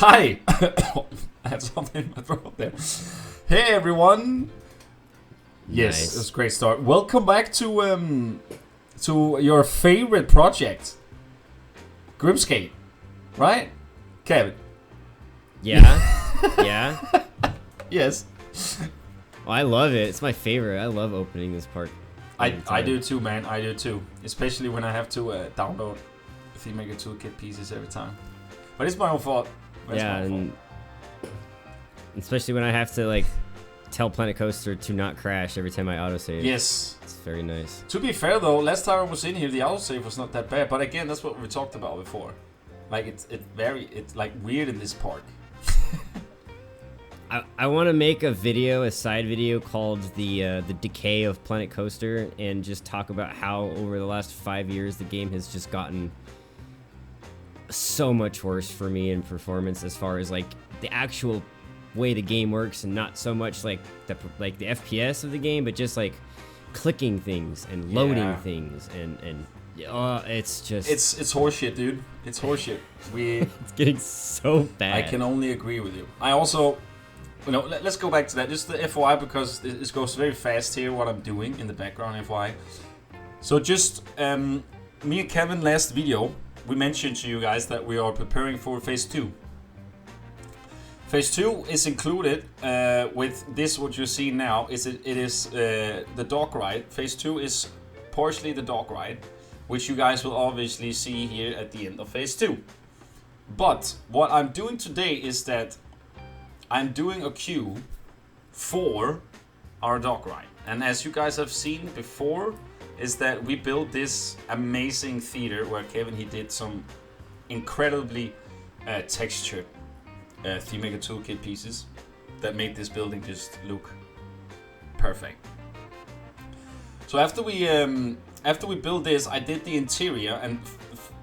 Hi! I had something in my throat there. Hey everyone! Yes, Nice. it's a great start. Welcome back to your favorite project, Grimsgate, right, Kevin? Yeah. Yeah. Yes. Well, I love it. It's my favorite. I love opening this part. I do too, man. I do too. Especially when I have to download ThemeMaker Toolkit pieces every time. But it's my own fault. And especially when I have to like tell Planet Coaster to not crash every time I autosave. Yes. It's very nice. To be fair though, last time I was in here, the autosave was not that bad. But again, that's what we talked about before. Like it's like weird in this park. I want to make a side video called the decay of Planet Coaster, and just talk about how over the last 5 years the game has just gotten so much worse for me in performance, as far as like the actual way the game works, and not so much like the FPS of the game, but just like clicking things and loading things and it's just it's horseshit, dude. It's horseshit. It's getting so bad. I can only agree with you. I also, let's go back to that. Just the FYI, because this goes very fast here. What I'm doing in the background, FYI. So just me and Kevin last video, we mentioned to you guys that we are preparing for Phase 2. Phase 2 is included with this, what you're seeing now. It is the dog ride. Phase 2 is partially the dog ride, which you guys will obviously see here at the end of Phase 2. But what I'm doing today is that I'm doing a queue for our dog ride. And as you guys have seen before, is that we built this amazing theater where Kevin, he did some incredibly textured ThemeMaker Toolkit pieces that made this building just look perfect. So after we built this, I did the interior, and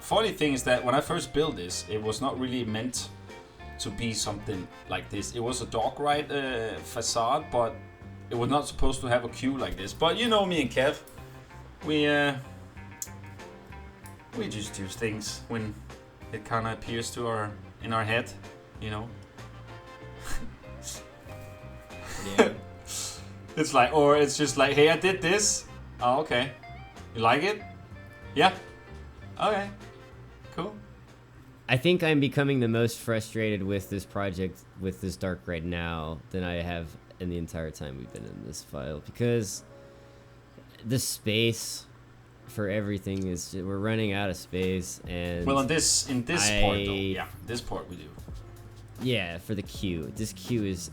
funny thing is that when I first built this, it was not really meant to be something like this. It was a dog ride facade, but it was not supposed to have a queue like this. But you know me and Kev, we just use things when it kind of appears in our head, you know. Yeah. It's like, or it's just like, hey, I did this. Oh, okay. You like it? Yeah. Okay. Cool. I think I'm becoming the most frustrated with this project, with this dark right now, than I have in the entire time we've been in this file, because the space for everything is, we're running out of space. And well, in this part though, yeah, this part we do. Yeah, for the queue. This queue is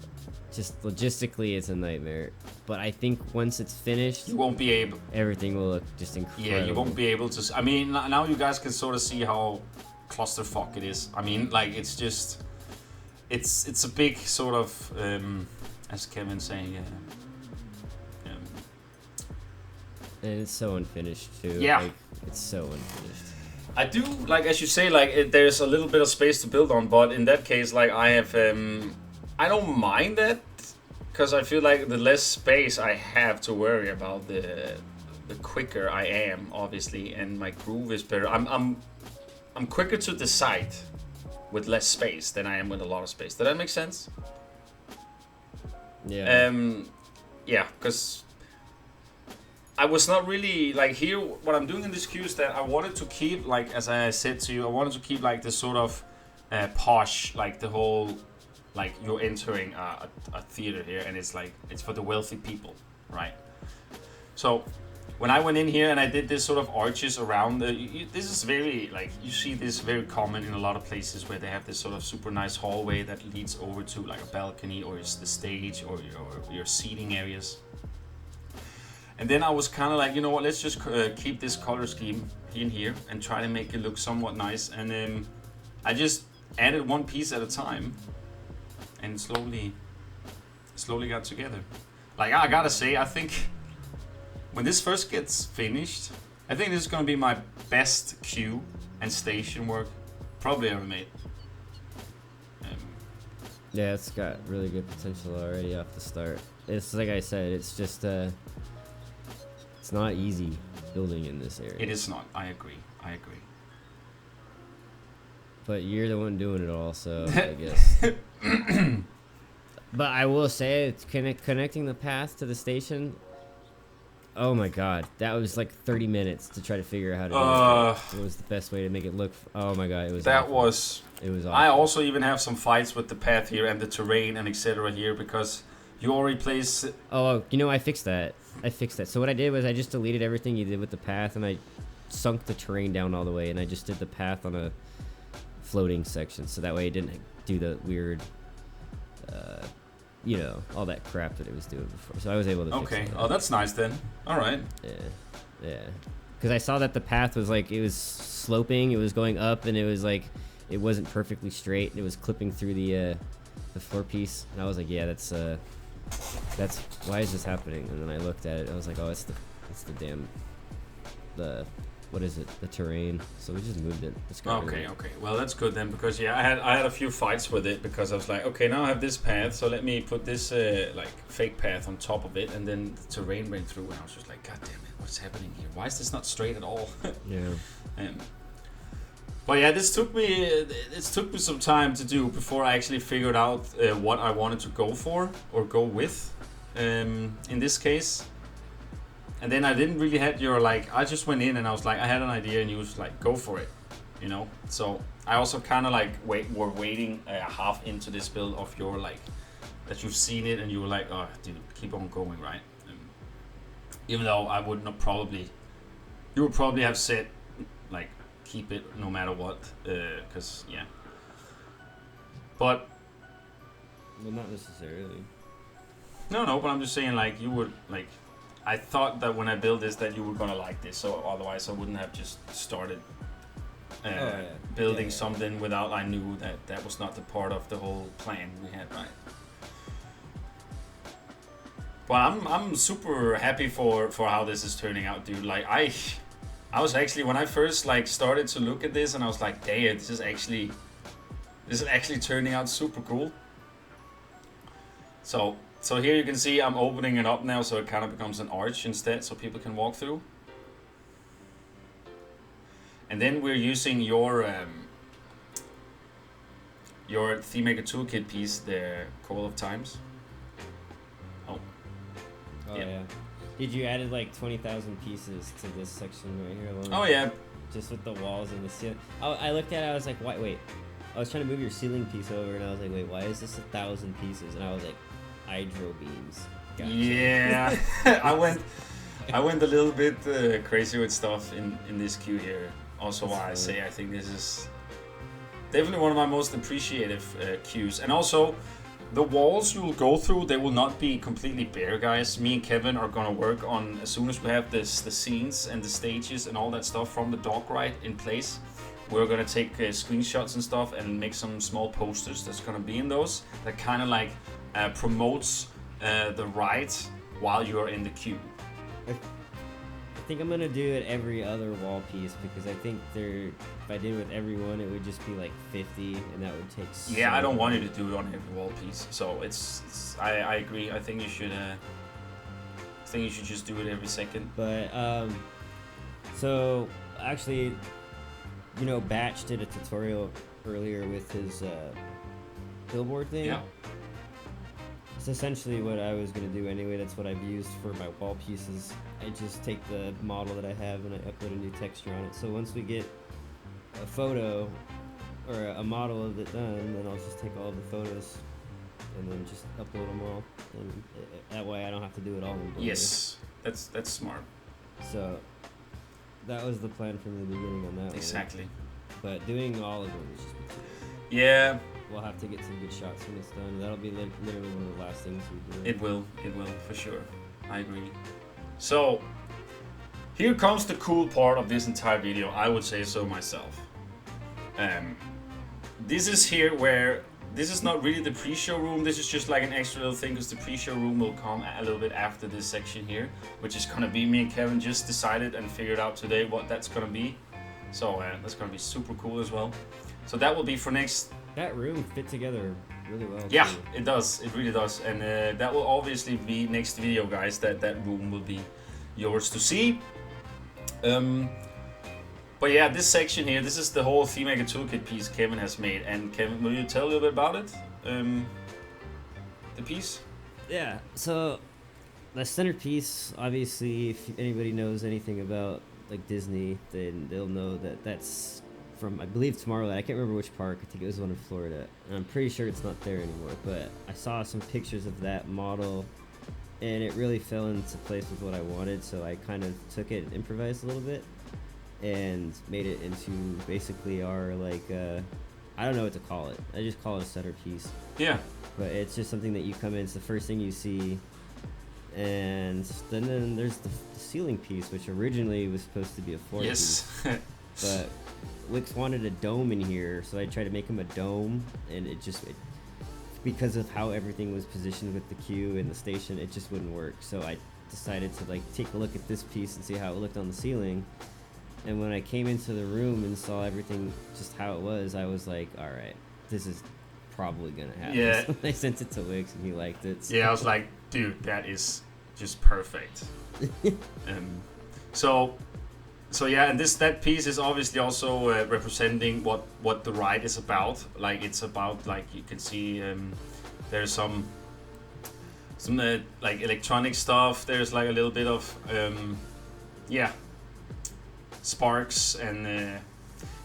just logistically, it's a nightmare. But I think once it's finished, you won't be able. Everything will look just incredible. Yeah, you won't be able to. I mean, now you guys can sort of see how clusterfuck it is. I mean, like it's just, it's a big sort of, as Kevin's saying. And it's so unfinished too. Yeah, like, it's so unfinished. I do, like, as you say, like there's a little bit of space to build on, but in that case, like I have, I don't mind that, because I feel like the less space I have to worry about, the quicker I am, obviously, and my groove is better. I'm quicker to decide with less space than I am with a lot of space. Does that make sense? Yeah. Yeah, because I was not really, like, here, what I'm doing in this queue is that I wanted to keep, like, as I said to you, I wanted to keep, like, this sort of posh, like, the whole, like, you're entering a theater here, and it's, like, it's for the wealthy people, right? So, when I went in here and I did this sort of arches around, this is very, like, you see this very common in a lot of places where they have this sort of super nice hallway that leads over to, like, a balcony, or it's the stage, or your seating areas. And then I was kind of like, you know what, let's just keep this color scheme in here and try to make it look somewhat nice. And then I just added one piece at a time and slowly got together. Like, I gotta say, I think when this first gets finished, I think this is gonna be my best queue and station work probably ever made. Yeah, it's got really good potential already off the start. It's like I said, it's just it's not easy building in this area. It is not. I agree. but you're the one doing it all, so I guess. But I will say, it's connecting the path to the station. Oh my god, that was like 30 minutes to try to figure out how to do it. It was the best way to make it look. Oh my god, it was. That awful. was. It was awful. I also even have some fights with the path here and the terrain and etc. here because you already place. Oh, you know, I fixed that. So what I did was I just deleted everything you did with the path, and I sunk the terrain down all the way, and I just did the path on a floating section, so that way it didn't do the weird, you know, all that crap that it was doing before. So I was able to fix it. Oh, that's nice then. All right. Yeah. Because I saw that the path was like, it was sloping, it was going up, and it was like, it wasn't perfectly straight, and it was clipping through the floor piece, and I was like, yeah, that's why is this happening? And then I looked at it, I was like, oh, it's the damn, what is it, the terrain. So we just moved it. Okay. Well, that's good then, because yeah, I had a few fights with it because I was like, okay, now I have this path, so let me put this like fake path on top of it, and then the terrain went through, and I was just like, god damn it, what's happening here? Why is this not straight at all? Yeah. But yeah, this took me some time to do before I actually figured out what I wanted to go for or go with in this case. And then I didn't really have your like, I just went in and I was like, I had an idea and you was like, go for it, you know? So I also kind of like were waiting half into this build of your like, that you've seen it and you were like, oh dude, keep on going, right? Even though I would not probably, you would probably have said like, keep it no matter what, cause yeah. But. Well, not necessarily. No, but I'm just saying like, you would like, I thought that when I built this that you were gonna like this, so otherwise I wouldn't have just started building something without I knew that was not the part of the whole plan we had, right? But I'm super happy for how this is turning out, dude. Like I was actually, when I first like started to look at this, and I was like, damn, this is actually turning out super cool. So here you can see I'm opening it up now, so it kind of becomes an arch instead, so people can walk through. And then we're using your ThemeMaker Toolkit piece, the Call of Times. Oh yeah. Did you added like 20,000 pieces to this section right here alone? Oh yeah. Just with the walls and the ceiling. I looked at it, I was like, wait. I was trying to move your ceiling piece over, and I was like, wait, why is this 1,000 pieces? And I was like, hydro beams. Gotcha. Yeah. I went a little bit crazy with stuff in this queue here. Also, that's why funny. I say I think this is definitely one of my most appreciative queues. And also, the walls you will go through, they will not be completely bare, guys. Me and Kevin are gonna work on, as soon as we have the scenes and the stages and all that stuff from the dog ride in place, we're gonna take screenshots and stuff and make some small posters that's gonna be in those that kind of like promotes the ride while you're in the queue. I think I'm gonna do it every other wall piece, because I think if I did it with everyone, it would just be like 50, and that would take. Yeah, I don't want you to do it on every wall piece. So I agree. I think you should. Just do it every second. But so actually, you know, Batch did a tutorial earlier with his billboard thing. Yeah. It's essentially what I was going to do anyway. That's what I've used for my wall pieces. I just take the model that I have and I upload a new texture on it. So once we get a photo or a model of it done, then I'll just take all the photos and then just upload them all. And that way I don't have to do it all in Blender. Yes, that's smart. So that was the plan from the beginning on that Exactly. one. But doing all of them is just Yeah. We'll have to get some good shots when it's done. That'll be literally one of the last things we do. It will, for sure. I agree. So, here comes the cool part of this entire video, I would say so myself. This is here where, this is not really the pre-show room, this is just like an extra little thing, because the pre-show room will come a little bit after this section here, which is gonna be, me and Kevin just decided and figured out today what that's gonna be. So, that's gonna be super cool as well. So that will be for next. That room fit together really well. Yeah, too. it does. It really does. And that will obviously be next video, guys. That room will be yours to see. But yeah, this section here, this is the whole ThemeMaker Toolkit piece Kevin has made. And Kevin, will you tell a little bit about it? The piece? Yeah, so the centerpiece, obviously, if anybody knows anything about like Disney, then they'll know that that's from, I believe, Tomorrowland. I can't remember which park. I think it was one in Florida. And I'm pretty sure it's not there anymore. But I saw some pictures of that model, and it really fell into place with what I wanted. So I kind of took it and improvised a little bit and made it into basically our, like, I don't know what to call it. I just call it a centerpiece. Yeah. But it's just something that you come in, it's the first thing you see. And then there's the ceiling piece, which originally was supposed to be a floor piece. But Wikz wanted a dome in here, so I tried to make him a dome, and because of how everything was positioned with the queue and the station, it just wouldn't work. So I decided to like take a look at this piece and see how it looked on the ceiling. And when I came into the room and saw everything just how it was, I was like, all right, this is probably gonna happen. Yeah. So I sent it to Wikz and he liked it. So. Yeah, I was like, dude, that is just perfect. So yeah, and that piece is obviously also representing what the ride is about. Like it's about, like you can see, there's some like electronic stuff. There's like a little bit of sparks, and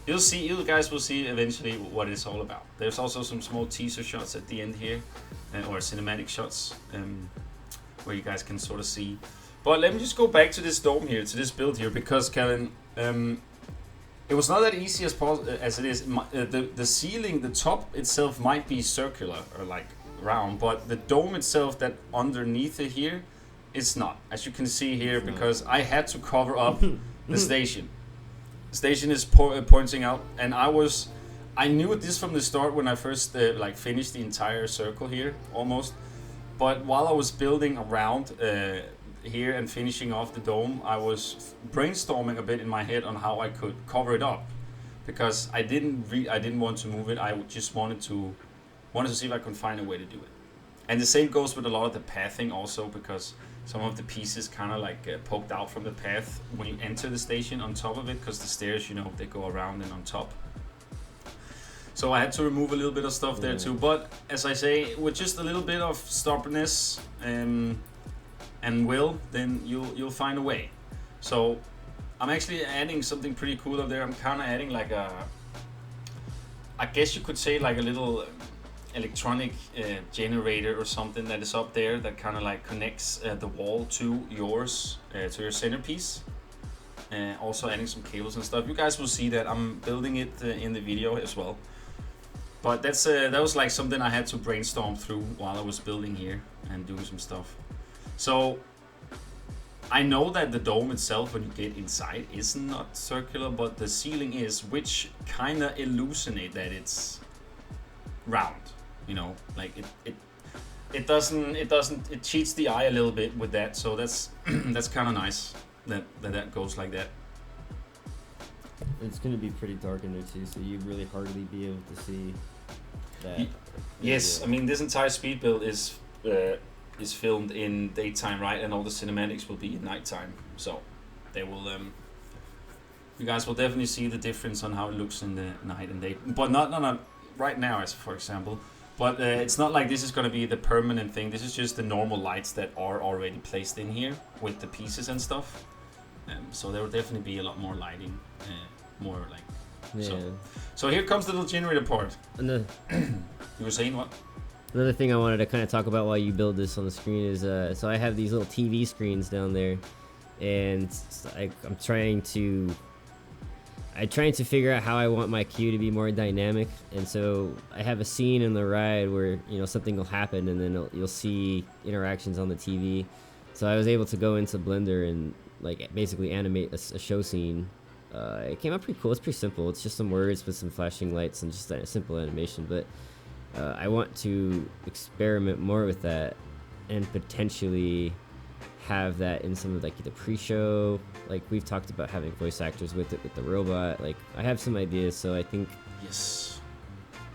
you guys will see eventually what it's all about. There's also some small teaser shots at the end here, or cinematic shots, where you guys can sort of see. But let me just go back to this dome here, to this build here, because Kevin, it was not that easy as it is. The ceiling, the top itself might be circular or like round, but the dome itself that underneath it here, it's not. As you can see here, because I had to cover up the station. The station is pointing out, and I knew this from the start when I first like finished the entire circle here almost. But while I was building around here and finishing off the dome, I was brainstorming a bit in my head on how I could cover it up, because I didn't want to move it. I just wanted to see if I could find a way to do it. And the same goes with a lot of the pathing also, because some of the pieces kind of like poked out from the path when you enter the station on top of it, because the stairs, they go around and on top. So I had to remove a little bit of stuff there too. But as I say, with just a little bit of stubbornness and will, then you'll find a way. So I'm actually adding something pretty cool up there. I'm kind of adding like I guess you could say like a little electronic generator or something that is up there that kind of like connects the wall to yours, to your centerpiece. Also adding some cables and stuff. You guys will see that I'm building it in the video as well. But that was like something I had to brainstorm through while I was building here and doing some stuff. So I know that the dome itself, when you get inside, is not circular, but the ceiling is, which kind of illuminate that it's round. Like it cheats the eye a little bit with that. So that's that's kind of nice that goes like that. It's gonna be pretty dark in there too, so you really hardly be able to see that. Yes, I mean this entire speed build is filmed in daytime, right? And all the cinematics will be at nighttime, so they will. You guys will definitely see the difference on how it looks in the night and day, but not right now, as for example. But it's not like this is gonna be the permanent thing. This is just the normal lights that are already placed in here with the pieces and stuff. So there will definitely be a lot more lighting, more like. Yeah. So here comes the little generator part. You were saying what? Another thing I wanted to kind of talk about while you build this on the screen is, so I have these little TV screens down there, and I'm trying to figure out how I want my queue to be more dynamic. And so I have a scene in the ride where something will happen, and then you'll see interactions on the TV. So I was able to go into Blender and like basically animate a show scene. It came out pretty cool. It's pretty simple. It's just some words with some flashing lights and just a simple animation. But I want to experiment more with that and potentially have that in some of like the pre-show. Like we've talked about having voice actors with it, with the robot. Like I have some ideas, so I think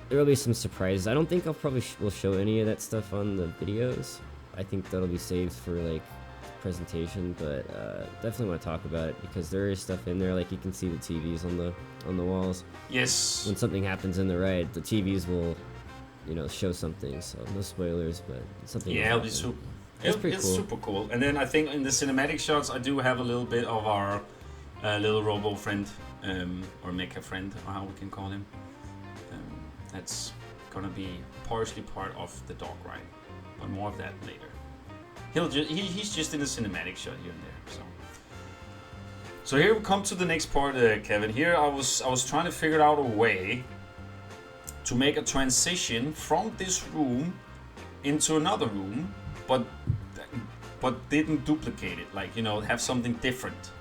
there will be some surprises. I don't think I'll probably will show any of that stuff on the videos. I think that'll be saved for like presentation, but definitely want to talk about it because there is stuff in there. Like you can see the TVs on the walls. Yes. When something happens in the ride, the TVs will, show something. So no spoilers, but something. Yeah, it'll be it's cool. Super cool. And then I think in the cinematic shots, I do have a little bit of our little robo friend, or mecha friend, or how we can call him. That's gonna be partially part of the dog ride, but more of that later. He's just in a cinematic shot here and there. So here we come to the next part, Kevin. Here I was trying to figure out a way to make a transition from this room into another room, but didn't duplicate it. Like, have something different.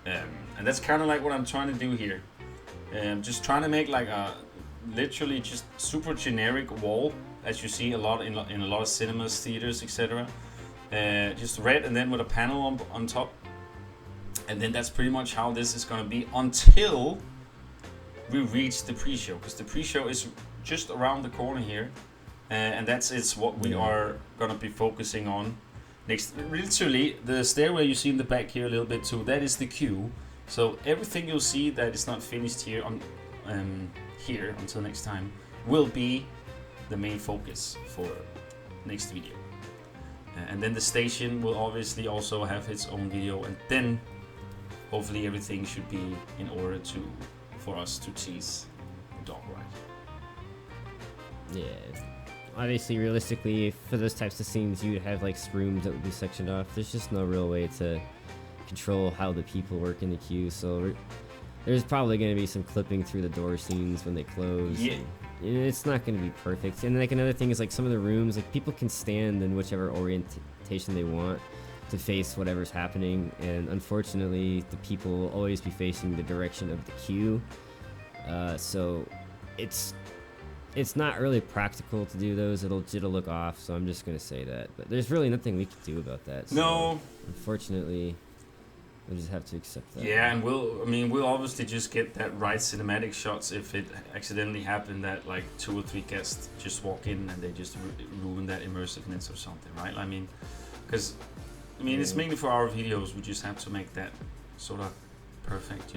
And that's kind of like what I'm trying to do here. Just trying to make like a literally just super generic wall, as you see a lot in a lot of cinemas, theaters, etc. Just red and then with a panel on top. And then that's pretty much how this is going to be until we reach the pre-show, because the pre-show is just around the corner here, and it's what we are going to be focusing on next. Literally, the stairway you see in the back here a little bit too, that is the queue. So everything you'll see that is not finished here on here until next time will be the main focus for next video. And then the station will obviously also have its own video, and then hopefully everything should be in order for us to tease the dog ride. Yeah. Obviously, realistically, for those types of scenes, you'd have like rooms that would be sectioned off. There's just no real way to control how the people work in the queue, so there's probably going to be some clipping through the door scenes when they close. Yeah. It's not going to be perfect. And like another thing is like some of the rooms, like people can stand in whichever orientation they want to face whatever's happening, and unfortunately the people will always be facing the direction of the queue, so it's not really practical to do those. It'll look off, so I'm just gonna say that, but there's really nothing we can do about that. So no, unfortunately we'll just have to accept that. Yeah, and we'll obviously just get that right cinematic shots if it accidentally happened that like 2 or 3 guests just walk in and they just ruin that immersiveness or something, right? Because it's mainly for our videos. We just have to make that sort of perfect,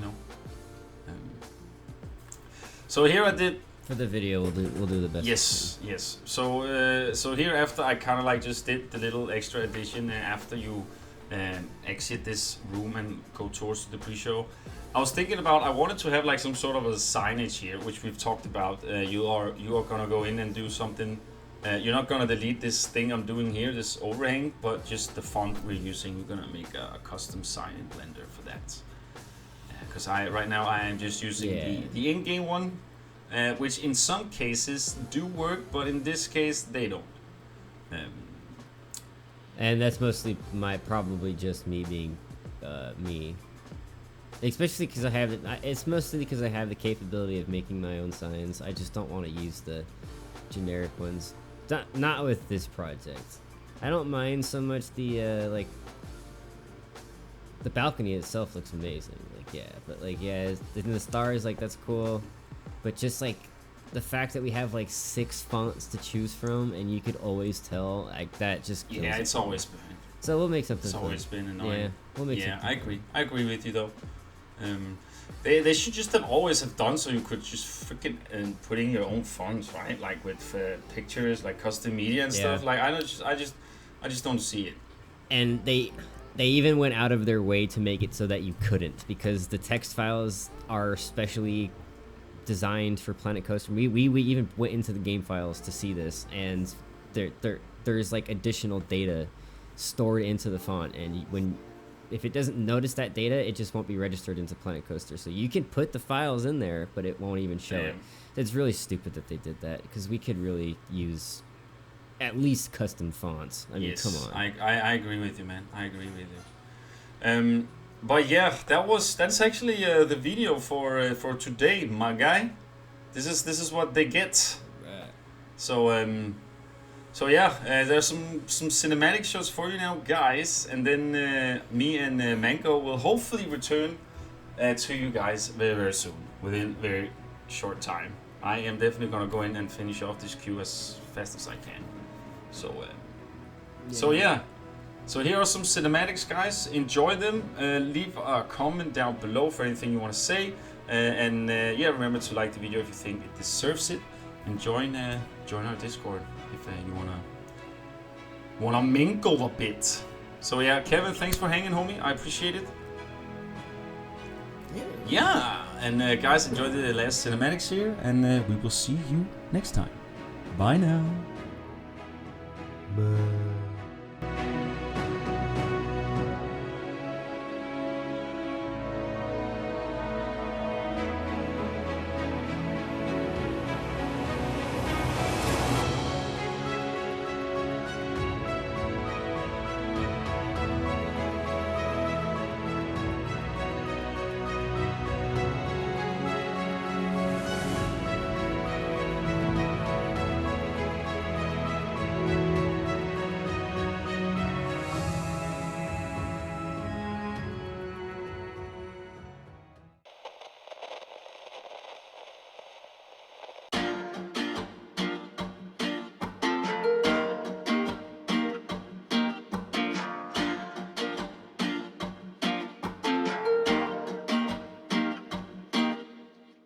So here I did. For the video, we'll do the best. Yes. So here after I kind of like just did the little extra addition after you exit this room and go towards the pre-show. I was thinking about I wanted to have like some sort of a signage here, which we've talked about. You are gonna go in and do something. You're not gonna delete this thing I'm doing here, this overhang, but just the font we're using. We're gonna make a custom sign in Blender for that. Because right now I am just using the in-game one, which in some cases do work, but in this case they don't. And that's mostly probably just me being me. Especially because it's mostly because I have the capability of making my own signs. I just don't want to use the generic ones. Not with this project. I don't mind so much the the balcony itself looks amazing. The stars, like, that's cool. But just like the fact that we have like 6 fonts to choose from and you could always tell, like, that just kills it. It's always been. So we'll make something. It's always been annoying. Yeah, we'll make something. I agree with you though. They should just have done so you could just freaking put in your own fonts, right? Like with pictures, like custom media and stuff. Like I just don't see it. And they even went out of their way to make it so that you couldn't, because the text files are specially designed for Planet Coaster. We even went into the game files to see this, and there's like additional data stored into the font, and if it doesn't notice that data, it just won't be registered into Planet Coaster. So you can put the files in there, but it won't even show it. It's really stupid that they did that, because we could really use at least custom fonts. I mean, come on. I agree with you, man. I agree with you. But yeah, that's actually the video for today, my guy. This is what they get. Right. So yeah, there's some cinematic shots for you now, guys, and then me and Mango will hopefully return to you guys very, very soon, within very short time. I am definitely gonna go in and finish off this queue as fast as I can. So yeah, So here are some cinematics, guys. Enjoy them. Leave a comment down below for anything you want to say. And yeah, remember to like the video if you think it deserves it. And join our Discord if you wanna mingle a bit. So yeah, Kevin, thanks for hanging, homie. I appreciate it. Yeah, and guys, enjoy the last cinematics here, and we will see you next time. Bye now. Bye.